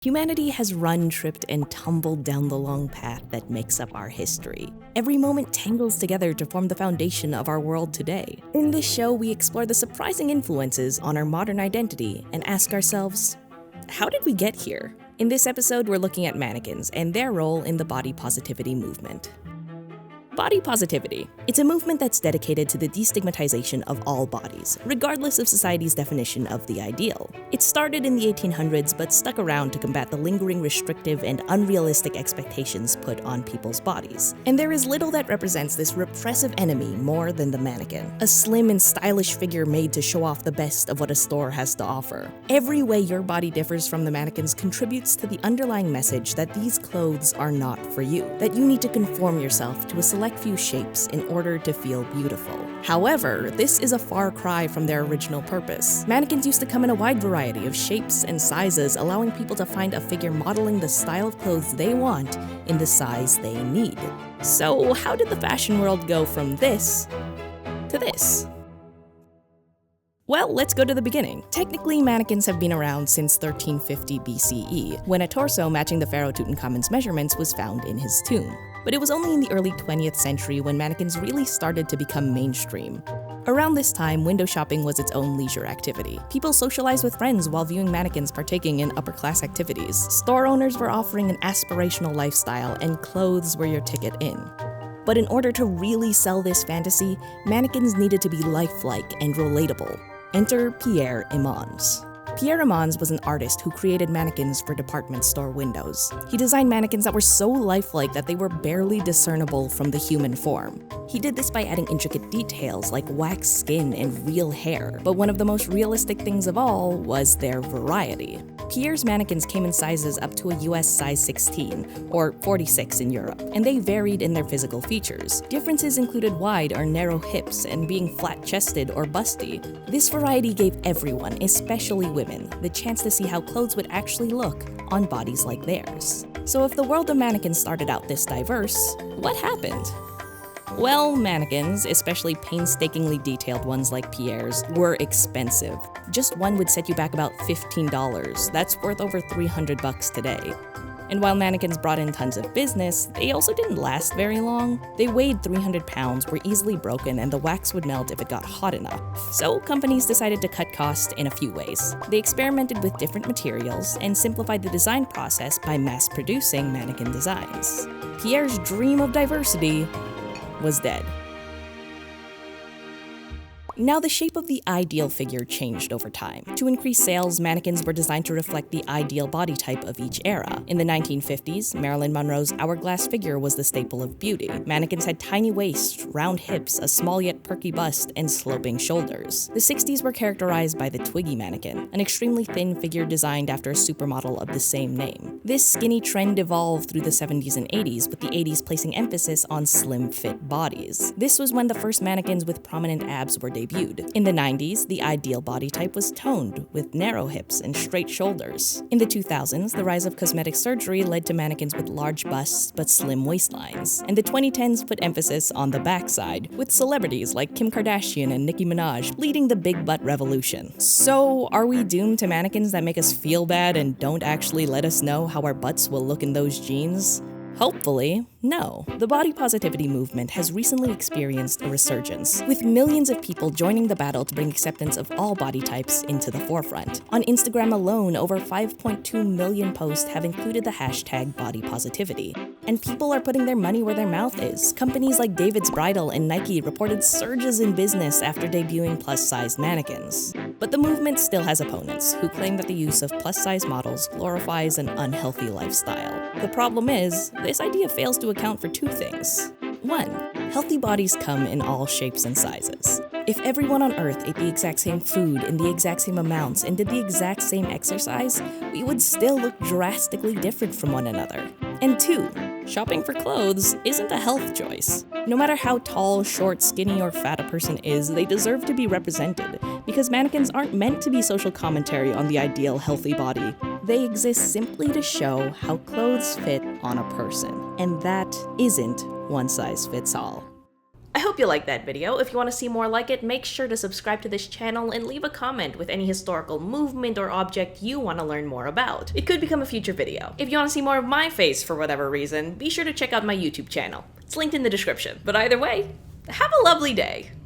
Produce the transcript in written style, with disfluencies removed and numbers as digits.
Humanity has run, tripped, and tumbled down the long path that makes up our history. Every moment tangles together to form the foundation of our world today. In this show, we explore the surprising influences on our modern identity and ask ourselves, how did we get here? In this episode, we're looking at mannequins and their role in the body positivity movement. Body positivity. It's a movement that's dedicated to the destigmatization of all bodies, regardless of society's definition of the ideal. It started in the 1800s but stuck around to combat the lingering restrictive and unrealistic expectations put on people's bodies. And there is little that represents this repressive enemy more than the mannequin, a slim and stylish figure made to show off the best of what a store has to offer. Every way your body differs from the mannequins contributes to the underlying message that these clothes are not for you, that you need to conform yourself to a select few shapes in order to feel beautiful. However, this is a far cry from their original purpose. Mannequins used to come in a wide variety of shapes and sizes, allowing people to find a figure modeling the style of clothes they want in the size they need. So, how did the fashion world go from this to this? Well, let's go to the beginning. Technically, mannequins have been around since 1350 BCE, when a torso matching the pharaoh Tutankhamun's measurements was found in his tomb. But it was only in the early 20th century when mannequins really started to become mainstream. Around this time, window shopping was its own leisure activity. People socialized with friends while viewing mannequins partaking in upper-class activities. Store owners were offering an aspirational lifestyle, and clothes were your ticket in. But in order to really sell this fantasy, mannequins needed to be lifelike and relatable. Enter Pierre Imans. Pierre Imans was an artist who created mannequins for department store windows. He designed mannequins that were so lifelike that they were barely discernible from the human form. He did this by adding intricate details like waxed skin and real hair, but one of the most realistic things of all was their variety. Pierre's mannequins came in sizes up to a US size 16, or 46 in Europe, and they varied in their physical features. Differences included wide or narrow hips and being flat-chested or busty. This variety gave everyone, especially women, the chance to see how clothes would actually look on bodies like theirs. So if the world of mannequins started out this diverse, what happened? Well, mannequins, especially painstakingly detailed ones like Pierre's, were expensive. Just one would set you back about $15. That's worth over $300 today. And while mannequins brought in tons of business, they also didn't last very long. They weighed 300 pounds, were easily broken, and the wax would melt if it got hot enough. So companies decided to cut costs in a few ways. They experimented with different materials and simplified the design process by mass-producing mannequin designs. Pierre's dream of diversity was dead. Now, the shape of the ideal figure changed over time. To increase sales, mannequins were designed to reflect the ideal body type of each era. In the 1950s, Marilyn Monroe's hourglass figure was the staple of beauty. Mannequins had tiny waists, round hips, a small yet perky bust, and sloping shoulders. The 60s were characterized by the Twiggy mannequin, an extremely thin figure designed after a supermodel of the same name. This skinny trend evolved through the 70s and 80s, with the 80s placing emphasis on slim fit bodies. This was when the first mannequins with prominent abs were debuted. In the 90s, the ideal body type was toned, with narrow hips and straight shoulders. In the 2000s, the rise of cosmetic surgery led to mannequins with large busts but slim waistlines. And the 2010s put emphasis on the backside, with celebrities like Kim Kardashian and Nicki Minaj leading the big butt revolution. So, are we doomed to mannequins that make us feel bad and don't actually let us know how our butts will look in those jeans? Hopefully, no. The body positivity movement has recently experienced a resurgence, with millions of people joining the battle to bring acceptance of all body types into the forefront. On Instagram alone, over 5.2 million posts have included the hashtag body positivity. And people are putting their money where their mouth is. Companies like David's Bridal and Nike reported surges in business after debuting plus-sized mannequins. But the movement still has opponents who claim that the use of plus-size models glorifies an unhealthy lifestyle. The problem is, this idea fails to account for two things. 1. Healthy bodies come in all shapes and sizes. If everyone on Earth ate the exact same food in the exact same amounts and did the exact same exercise, we would still look drastically different from one another. And 2. Shopping for clothes isn't a health choice. No matter how tall, short, skinny, or fat a person is, they deserve to be represented, because mannequins aren't meant to be social commentary on the ideal healthy body. They exist simply to show how clothes fit on a person, and that isn't one size fits all. I hope you liked that video. If you want to see more like it, make sure to subscribe to this channel and leave a comment with any historical movement or object you want to learn more about. It could become a future video. If you want to see more of my face for whatever reason, be sure to check out my YouTube channel. It's linked in the description. But either way, have a lovely day.